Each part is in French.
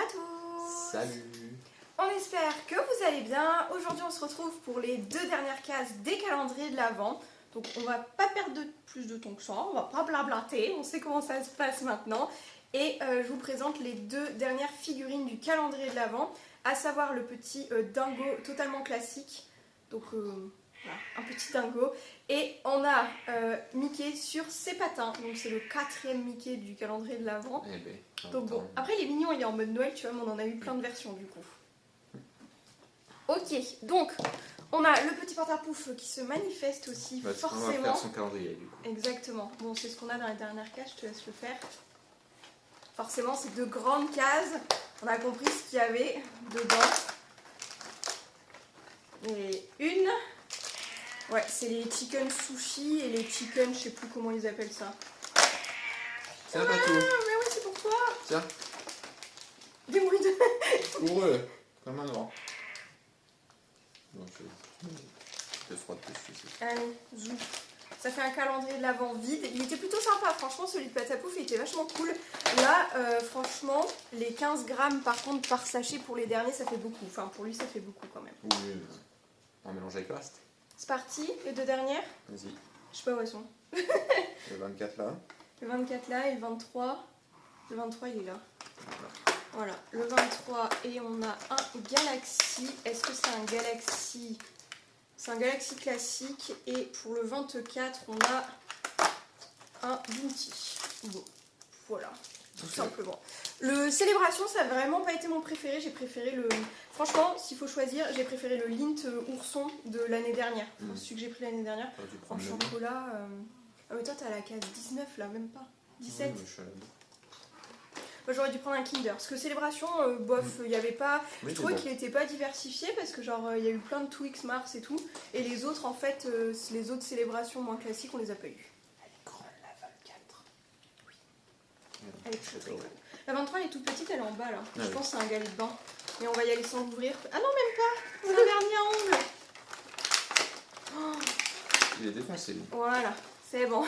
à tous. Salut. On espère que vous allez bien. Aujourd'hui on se retrouve pour les deux dernières cases des calendriers de l'Avent. Donc on va pas perdre plus de temps que ça, on va pas blablater, on sait comment ça se passe maintenant. Et je vous présente les deux dernières figurines du calendrier de l'Avent, à savoir le petit dingo totalement classique. Donc voilà, un petit dingo. Et on a Mickey sur ses patins, donc c'est le 4e Mickey du calendrier de l'Avent. Eh ben, Donc bon, après il est mignon, il est en mode Noël, tu vois, mais on en a eu plein de versions du coup. Ok, donc on a le petit porte-à-pouf qui se manifeste aussi, bah, forcément. On va faire son calendrier du coup. Exactement, bon c'est ce qu'on a dans les dernières cases, je te laisse le faire. Forcément c'est deux grandes cases, on a compris ce qu'il y avait dedans. Et une, ouais c'est les chicken sushi et les chicken, je sais plus comment ils appellent ça. Tiens, pas tout. Mais oui c'est pour toi. Tiens. Des bruits de... Pour eux, comme un grand. Donc, c'est froid de plus, je sais. Allez, zou. Ça fait un calendrier de l'Avent vide. Il était plutôt sympa, franchement, celui de Patapouf, il était vachement cool. Là, franchement, les 15 grammes par contre par sachet pour les derniers, ça fait beaucoup. Enfin, pour lui, ça fait beaucoup quand même. Oui, on mélange avec le reste. C'est parti, les deux dernières. Vas-y. Je sais pas où elles sont. Le 24 là. Le 24 là et le 23. Le 23, il est là. Voilà, le 23 et on a un Galaxy. Est-ce que c'est un Galaxy? C'est un Galaxy classique. Et pour le 24, on a un Bounty. Bon, voilà, tout simplement. Le Célébration, ça n'a vraiment pas été mon préféré. J'ai préféré le... Franchement, s'il faut choisir, j'ai préféré le Lint Ourson de l'année dernière. Celui que j'ai pris l'année dernière. En chocolat. Ah mais toi, t'as la case 19 là, même pas. 17. Oui, Moi, j'aurais dû prendre un Kinder, parce que Célébration, bof, il n'y avait pas... Oui, je trouvais bon. qu'il n'était pas diversifié, parce que genre, il y a eu plein de Twix, Mars et tout, et les autres, en fait, les autres célébrations moins classiques, on les a pas eu. Elle est grande, la 24. Oui. Elle est très grande. La 23, elle est toute petite, elle est en bas, là. Je pense que c'est un galet de bain. Mais on va y aller sans l'ouvrir. Ah non, même pas. C'est un vernis à ongles. Oh. Il est défoncé, lui. Voilà, c'est bon.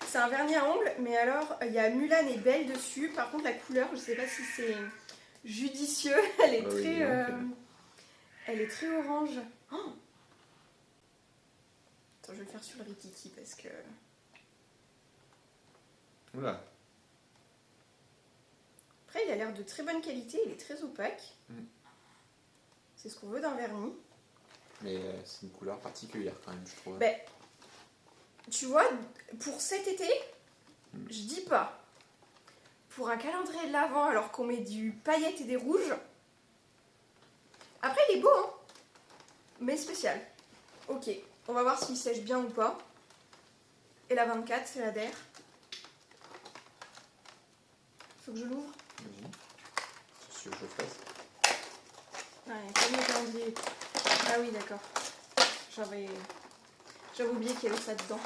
C'est un vernis à ongles, mais alors il y a Mulan et Belle dessus. Par contre, la couleur, je sais pas si c'est judicieux. Elle est elle est très orange. Oh, attends, je vais le faire sur le Rikiki parce que. Oula. Après, il a l'air de très bonne qualité. Il est très opaque. C'est ce qu'on veut d'un vernis. Mais c'est une couleur particulière quand même, je trouve. Ben, tu vois, pour cet été, je dis pas. Pour un calendrier de l'Avent, alors qu'on met du paillette et des rouges. Après, il est beau, hein. Mais spécial. Ok, on va voir s'il sèche bien ou pas. Et la 24, c'est la DER. Faut que je l'ouvre. Vas-y. C'est sûr que je fasse. Ah, il y a pas mis le calendrier. Ah oui, d'accord. J'avais oublié qu'il y avait ça dedans.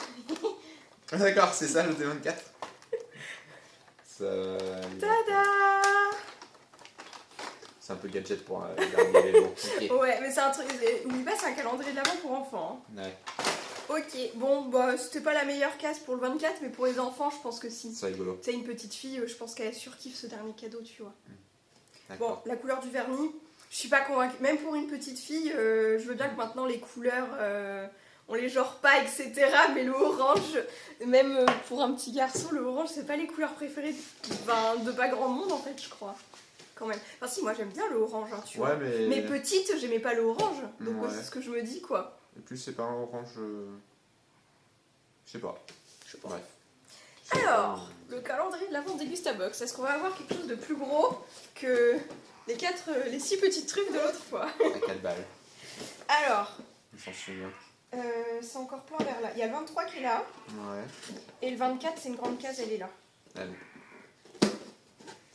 Ah, d'accord, c'est ça le D24. Tada! C'est un peu gadget pour garder les mots. Okay. Ouais, mais c'est un truc. Oublie pas, c'est un calendrier de l'Avent pour enfants. Hein. Ouais. Ok, bon, bah c'était pas la meilleure case pour le 24, mais pour les enfants, je pense que si. C'est rigolo. Tu sais, une petite fille, je pense qu'elle surkiffe ce dernier cadeau, tu vois. Bon, la couleur du vernis, je suis pas convaincue. Même pour une petite fille, je veux bien que maintenant les couleurs, on les genre pas, etc. Mais le orange, même pour un petit garçon, le orange, c'est pas les couleurs préférées de pas grand monde, en fait, je crois. Quand même. Enfin, si, moi j'aime bien le orange, hein, tu vois. Mais petite, j'aimais pas le orange. Donc, c'est ce que je me dis, quoi. Et plus, c'est pas un orange. Je sais pas. Bref. Alors, le calendrier de l'Avent Dégustabox. Est-ce qu'on va avoir quelque chose de plus gros que les 6 petits trucs de l'autre fois? À 4 balles. Alors, On s'en souvient. c'est encore plein vers là. Il y a le 23 qui est là. Ouais. Et le 24, c'est une grande case, elle est là. Allez.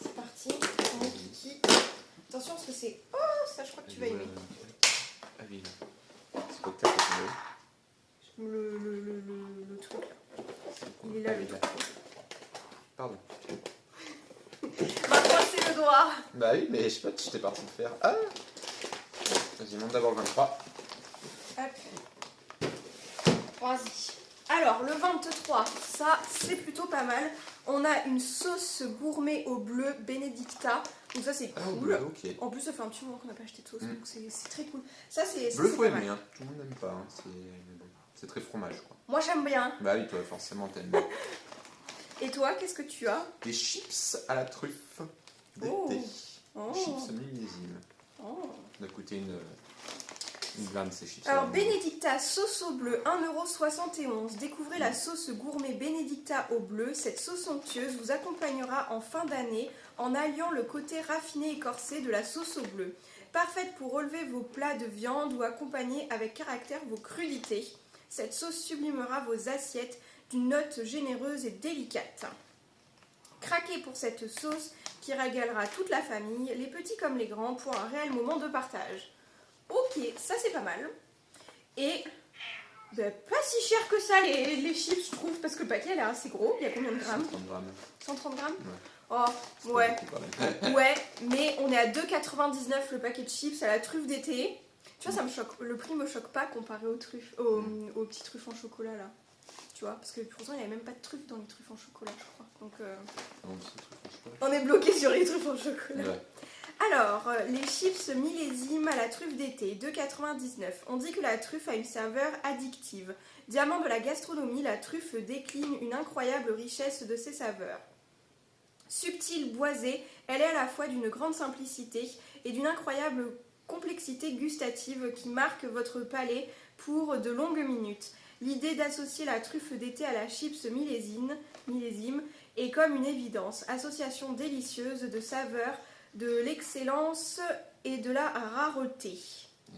C'est parti. Mon kiki. Attention, parce que c'est... Oh, ça, je crois que tu vas aimer. Ah oui. C'est quoi que t'as fait? Le truc là. Il est là, le truc. Pardon. Maintenant, c'est le doigt. Bah oui, mais je sais pas, j'étais parti de faire. Ah! Vas-y, monte d'abord le 23. Hop. Vas-y. Alors, le 23, ça, c'est plutôt pas mal. On a une sauce gourmet au bleu Benedicta. Donc ça, c'est cool. Ah, bleu, ok. En plus, ça fait un petit moment qu'on n'a pas acheté de sauce, donc c'est très cool. Ça, c'est Bleu, pas faut mal. aimer, hein. Tout le monde n'aime pas. Hein. C'est très fromage, quoi. Moi, j'aime bien. Bah oui, toi, forcément, t'aimes bien. Et toi, qu'est-ce que tu as? Des chips à la truffe d'été. Oh. Chips millésime. Oh. Ça a coûté une blinde, ces chips. Alors, Benedicta sauce au bleu, 1,71 €. Découvrez la sauce gourmet Benedicta au bleu. Cette sauce somptueuse vous accompagnera en fin d'année en alliant le côté raffiné et corsé de la sauce au bleu. Parfaite pour relever vos plats de viande ou accompagner avec caractère vos crudités. Cette sauce sublimera vos assiettes d'une note généreuse et délicate. Craquez pour cette sauce qui régalera toute la famille, les petits comme les grands, pour un réel moment de partage. Ok, ça c'est pas mal. Et pas si cher que ça les chips, je trouve, parce que le paquet est assez gros. Il y a combien de grammes? 130 grammes. 130 grammes? Ouais. Oh, ouais. Beaucoup, Ouais, mais on est à 2,99 le paquet de chips à la truffe d'été. Tu vois, ça me choque. Le prix me choque pas comparé aux truffes, aux petits truffes en chocolat là. Tu vois, parce que pourtant il n'y avait même pas de truffes dans les truffes en chocolat, je crois. Donc Non, c'est truffes en chocolat. on est bloqué sur les truffes en chocolat. Ouais. Alors, les chips millésimes à la truffe d'été, 2,99. On dit que la truffe a une saveur addictive. Diamant de la gastronomie, la truffe décline une incroyable richesse de ses saveurs. Subtile, boisée, elle est à la fois d'une grande simplicité et d'une incroyable complexité gustative qui marque votre palais pour de longues minutes. L'idée d'associer la truffe d'été à la chips millésime est comme une évidence. Association délicieuse de saveurs, de l'excellence et de la rareté.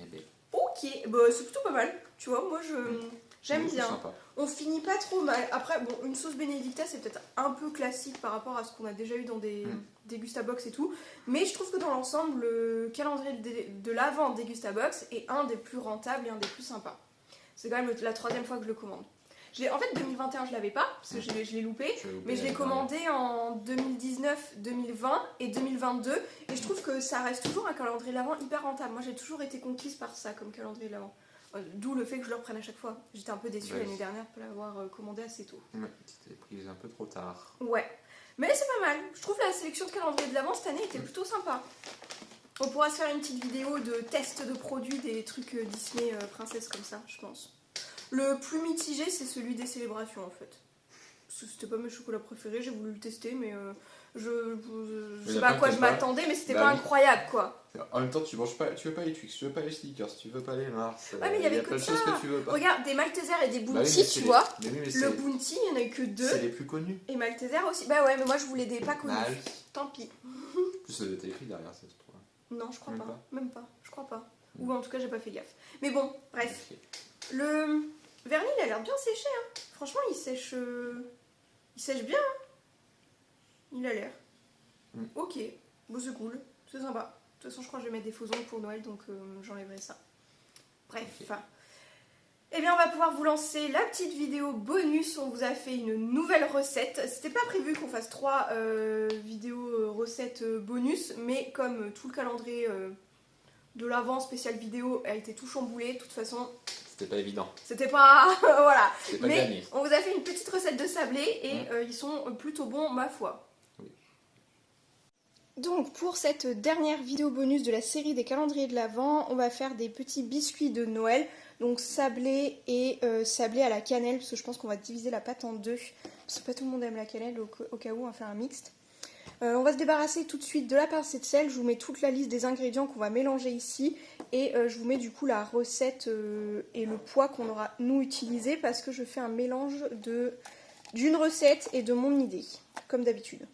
Eh ben, Ok, bah, c'est plutôt pas mal. Tu vois, moi j'aime c'est bien. sympa. On finit pas trop mal. Après, bon, une sauce Benedicta, c'est peut-être un peu classique par rapport à ce qu'on a déjà eu dans des Gustabox et tout. Mais je trouve que dans l'ensemble, le calendrier de l'Avent des Gustabox est un des plus rentables et un des plus sympas. C'est quand même la 3e fois que je le commande. En fait, 2021, je l'avais pas, parce que je l'ai loupé. Mais je l'ai commandé en 2019, 2020 et 2022. Et je trouve que ça reste toujours un calendrier de l'Avent hyper rentable. Moi, j'ai toujours été conquise par ça comme calendrier de l'Avent. D'où le fait que je le reprenne à chaque fois. J'étais un peu déçue l'année dernière pour l'avoir commandé assez tôt. Ouais, tu t'es prise un peu trop tard. Ouais. Mais c'est pas mal. Je trouve la sélection de calendrier de l'Avent cette année était plutôt sympa. On pourra se faire une petite vidéo de test de produits des trucs Disney princesse comme ça, je pense. Le plus mitigé, c'est celui des célébrations en fait. C'était pas mes chocolats préférés, j'ai voulu le tester, mais je sais pas à quoi je m'attendais, mais c'était pas incroyable quoi. En même temps, tu veux pas les Twix, tu veux pas les Snickers, tu veux pas les Mars. Ouais, mais il y avait plein que de ça. choses que tu veux pas. Regarde, des Maltesers et des Bounty, oui, tu vois. Mais oui, mais le Bounty, il y en a eu que 2. C'est les plus connus. Et Malteser aussi. Bah ouais, mais moi je voulais des pas connus. Oui. Tant pis. En plus, ça doit être écrit derrière, ça se trouve. Non, je crois pas. Même pas. Je crois pas. Mm. Ou en tout cas, j'ai pas fait gaffe. Mais bon, bref. Okay. Le vernis, il a l'air bien séché. Hein. Franchement, il sèche bien. Hein. Il a l'air. Mm. Ok. Bon, c'est cool. C'est sympa. De toute façon, je crois que je vais mettre des faux ongles pour Noël, donc j'enlèverai ça. Bref. Okay. Eh bien, on va pouvoir vous lancer la petite vidéo bonus. On vous a fait une nouvelle recette. C'était pas prévu qu'on fasse 3 vidéos recettes bonus, mais comme tout le calendrier de l'Avent spécial vidéo a été tout chamboulé, de toute façon... C'était pas évident. C'était pas... voilà. Pas mais gagné. On vous a fait une petite recette de sablé et ils sont plutôt bons, ma foi. Oui. Donc, pour cette dernière vidéo bonus de la série des calendriers de l'Avent, on va faire des petits biscuits de Noël. Donc sablé et sablé à la cannelle, parce que je pense qu'on va diviser la pâte en 2. Parce que pas tout le monde aime la cannelle, au cas où on va faire un mixte. On va se débarrasser tout de suite de la pincée de sel. Je vous mets toute la liste des ingrédients qu'on va mélanger ici. Et je vous mets du coup la recette et le poids qu'on aura nous utilisé. Parce que je fais un mélange d'une recette et de mon idée, comme d'habitude.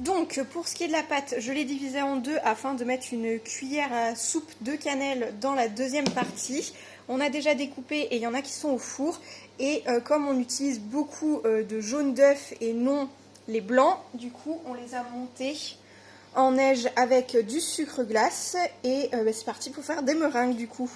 Donc pour ce qui est de la pâte, je l'ai divisée en 2 afin de mettre une cuillère à soupe de cannelle dans la deuxième partie. On a déjà découpé et il y en a qui sont au four. Et comme on utilise beaucoup de jaune d'œuf et non les blancs, du coup on les a montés en neige avec du sucre glace et bah, c'est parti pour faire des meringues du coup.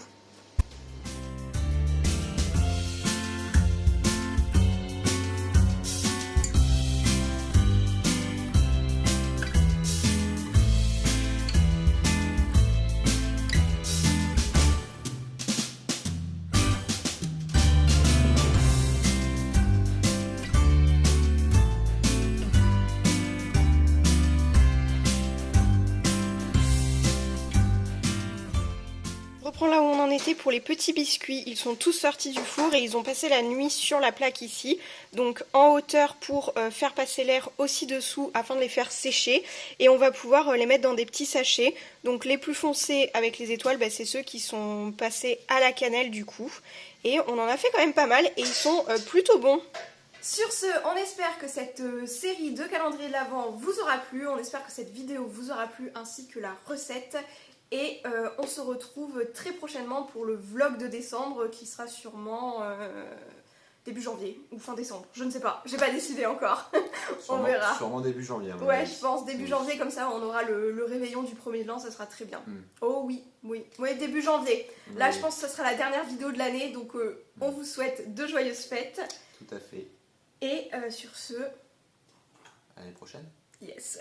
On reprend là où on en était pour les petits biscuits. Ils sont tous sortis du four et ils ont passé la nuit sur la plaque ici. Donc en hauteur pour faire passer l'air aussi dessous afin de les faire sécher. Et on va pouvoir les mettre dans des petits sachets. Donc les plus foncés avec les étoiles, bah, c'est ceux qui sont passés à la cannelle du coup. Et on en a fait quand même pas mal et ils sont plutôt bons. Sur ce, on espère que cette série de calendrier de l'Avent vous aura plu. On espère que cette vidéo vous aura plu ainsi que la recette. Et on se retrouve très prochainement pour le vlog de décembre qui sera sûrement début janvier ou fin décembre. Je ne sais pas, j'ai pas décidé encore. On verra. Sûrement début janvier. Ouais, je pense début janvier, comme ça on aura le réveillon du 1er de l'an, ça sera très bien. Oh oui, oui, début janvier. Là je pense que ce sera la dernière vidéo de l'année, donc on vous souhaite de joyeuses fêtes. Tout à fait. Et sur ce... À l'année prochaine. Yes.